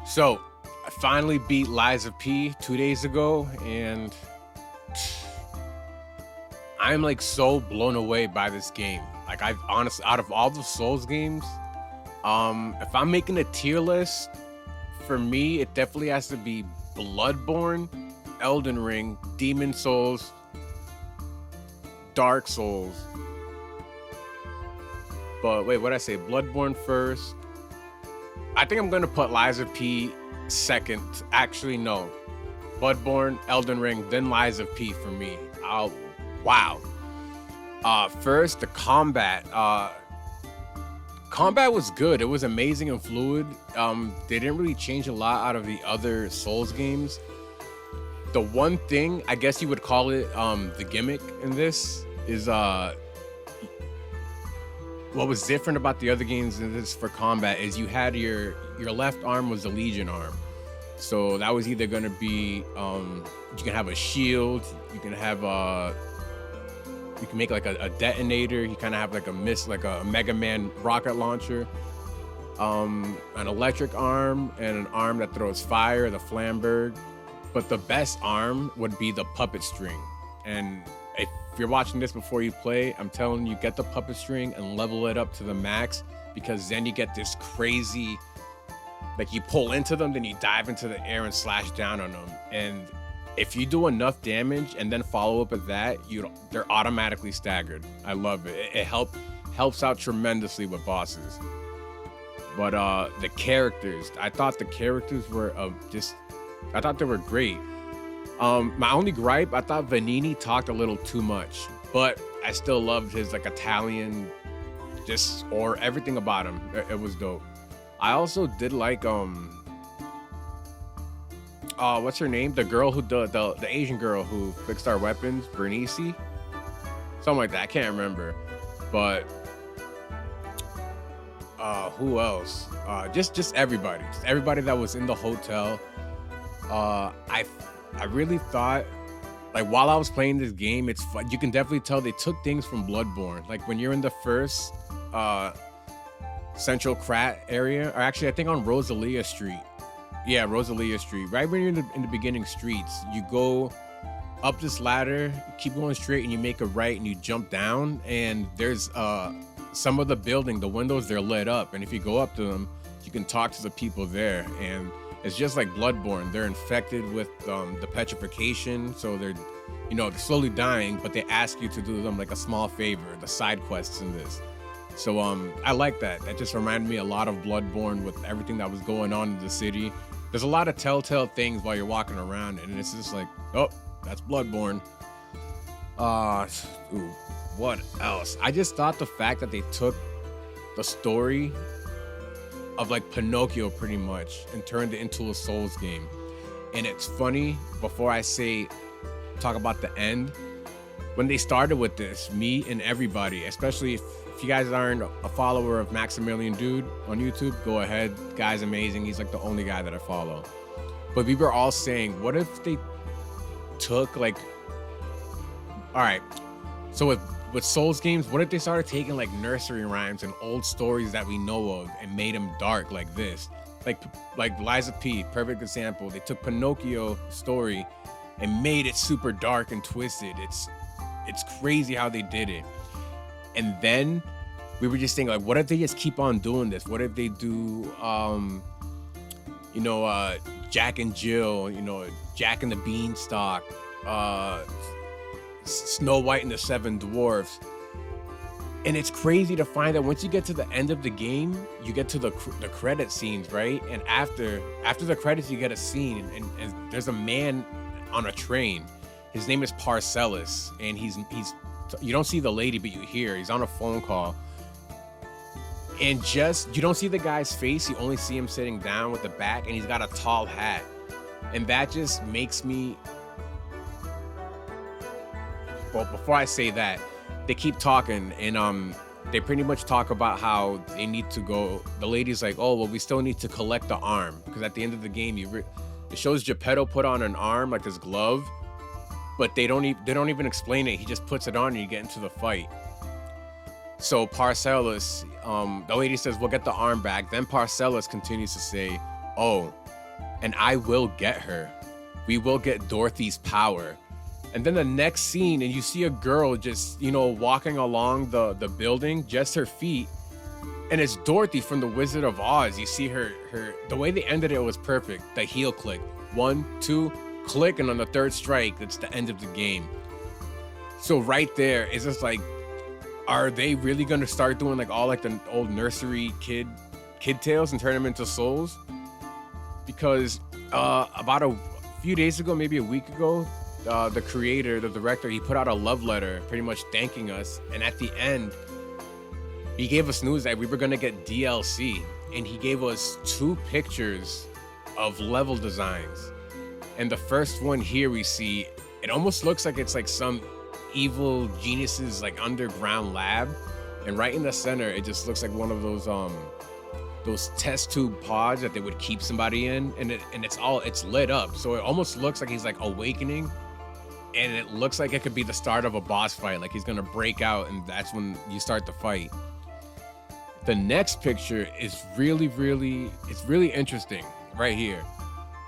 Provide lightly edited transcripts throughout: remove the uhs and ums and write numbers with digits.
So, I finally beat Lies of P 2 days ago, and I'm like so blown away by this game. Like, I've honestly, out of all the Souls games, if I'm making a tier list, for me, it definitely has to be Bloodborne, Elden Ring, Demon Souls, Dark Souls. But wait, what did I say? Bloodborne first. I think I'm gonna put Lies of P second. Actually, no. Bloodborne, Elden Ring, then Lies of P for me. Oh, wow. First, the combat. Combat was good. It was amazing and fluid. They didn't really change a lot out of the other Souls games. The one thing, I guess you would call it, the gimmick in this is what was different about the other games in this for combat is you had your left arm was the Legion arm. So that was either gonna be you can have a shield, you can have you can make like a detonator, you kind of have like a like a Mega Man rocket launcher, an electric arm, and an arm that throws fire, the Flamberg. But the best arm would be the puppet string. And if you're watching this before you play, I'm telling you, get the puppet string and level it up to the max, because then you get this crazy, like you pull into them, then you dive into the air and slash down on them. And if you do enough damage and then follow up with that, they're automatically staggered. I love it. It helps out tremendously with bosses. But the characters, I thought the characters were I thought they were great. My only gripe, I thought Vanini talked a little too much, but I still loved his like Italian, or everything about him. It was dope. I also did like what's her name? The girl who the Asian girl who fixed our weapons, Bernice, something like that. I can't remember, but who else? Just everybody that was in the hotel. I really thought, like, while I was playing this game, it's fun. You can definitely tell they took things from Bloodborne. Like when you're in the first Central Krat area, or actually I think on Rosalia Street. Yeah, Rosalia Street. Right when you're in the beginning streets, you go up this ladder, you keep going straight, and you make a right and you jump down, and there's some of the building, the windows, they're lit up, and if you go up to them, you can talk to the people there. And it's just like Bloodborne. They're infected with the petrification, so they're slowly dying, but they ask you to do them like a small favor, the side quests in this. So I like that. That just reminded me a lot of Bloodborne with everything that was going on in the city. There's a lot of telltale things while you're walking around, and it's just like, oh, that's Bloodborne. What else? I just thought the fact that they took the story of like Pinocchio pretty much and turned it into a Souls game. And it's funny, before I talk about the end, when they started with this, me and everybody, especially if you guys aren't a follower of Maximilian Dude on YouTube, go ahead. Guy's amazing. He's like the only guy that I follow. But we were all saying, what if they took like, all right, so with Souls games, what if they started taking like nursery rhymes and old stories that we know of and made them dark like this? Like Lies of P, perfect example. They took Pinocchio story and made it super dark and twisted. It's crazy how they did it. And then we were just thinking, like, what if they just keep on doing this? What if they do Jack and Jill, Jack and the Beanstalk, Snow White and the Seven Dwarfs. And it's crazy to find that once you get to the end of the game, you get to the credit scenes, right? And after the credits, you get a scene, and there's a man on a train. His name is Parcellus, and he's you don't see the lady, but you hear he's on a phone call. And you don't see the guy's face, you only see him sitting down with the back, and he's got a tall hat. And that just makes me, well, before I say that, they keep talking, and they pretty much talk about how they need to go. The lady's like, oh, well, we still need to collect the arm, because at the end of the game, it shows Geppetto put on an arm, like this glove, but they don't even explain it. He just puts it on and you get into the fight. So Parcellus, the lady says, we'll get the arm back. Then Parcellus continues to say, oh, and I will get her. We will get Dorothy's power. And then the next scene, and you see a girl just, walking along the building, just her feet. And it's Dorothy from The Wizard of Oz. You see her the way they ended it was perfect. The heel click. 1, 2, click, and on the third strike, that's the end of the game. So right there, it's just like, are they really gonna start doing like all like the old nursery kid tales and turn them into souls? Because about a few days ago, maybe a week ago, the creator, the director, he put out a love letter pretty much thanking us. And at the end, he gave us news that we were going to get DLC. And he gave us 2 pictures of level designs. And the first one here we see, it almost looks like it's like some evil genius's like underground lab. And right in the center, it just looks like one of those test tube pods that they would keep somebody in, and it's lit up, so it almost looks like he's like awakening, and it looks like it could be the start of a boss fight, like he's gonna break out, and that's when you start the fight. The next picture is really interesting right here.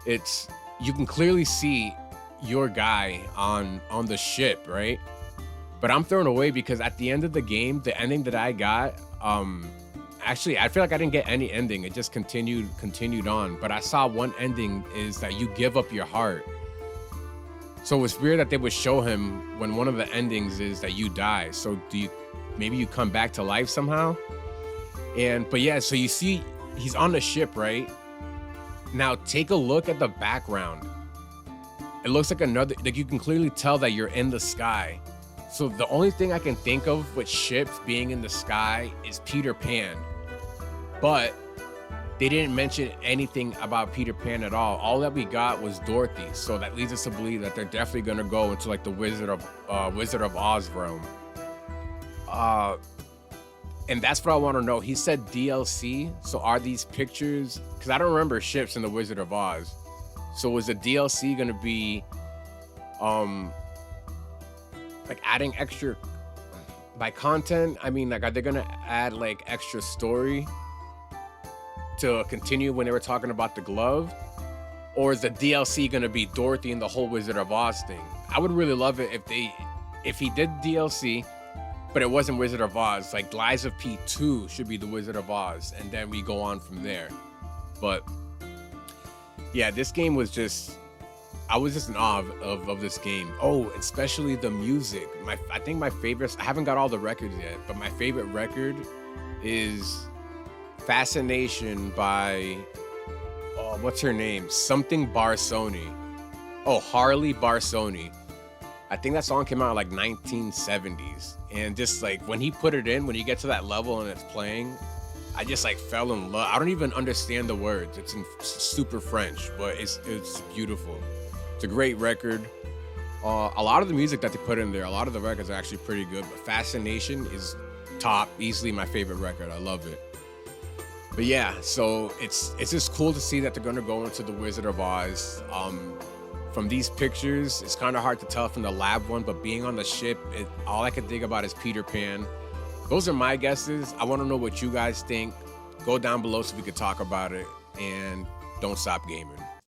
You can clearly see your guy on the ship, right? But I'm thrown away because at the end of the game, the ending that I got, actually, I feel like I didn't get any ending. It just continued on. But I saw one ending is that you give up your heart. So it's weird that they would show him when one of the endings is that you die. So maybe you come back to life somehow? But yeah, so you see he's on the ship, right? Now take a look at the background. It looks like you can clearly tell that you're in the sky. So the only thing I can think of with ships being in the sky is Peter Pan. But they didn't mention anything about Peter Pan at all. All that we got was Dorothy. So that leads us to believe that they're definitely gonna go into like the Wizard of Oz realm. And that's what I want to know. He said DLC. So are these pictures? Because I don't remember ships in the Wizard of Oz. So is the DLC gonna be like adding extra by content? I mean, like, are they gonna add like extra story to continue when they were talking about the glove? Or is the DLC gonna be Dorothy and the whole Wizard of Oz thing? I would really love it if he did DLC, but it wasn't Wizard of Oz. Like Lies of P 2 should be the Wizard of Oz, and then we go on from there. But yeah, this game was I was just in awe of this game. Oh, especially the music. I think my favorite, I haven't got all the records yet, but my favorite record is Fascination by, what's her name? Something Barsoni. Oh, Harley Barsoni. I think that song came out in like 1970s. And just like when he put it in, when you get to that level and it's playing, I just like fell in love. I don't even understand the words. It's in super French, but it's beautiful. It's a great record. A lot of the music that they put in there, a lot of the records are actually pretty good, but Fascination is top, easily my favorite record. I love it. But yeah, so it's just cool to see that they're gonna go into the Wizard of Oz. From these pictures, it's kind of hard to tell from the lab one, but being on the ship, all I can think about is Peter Pan. Those are my guesses. I want to know what you guys think. Go down below so we could talk about it, and don't stop gaming.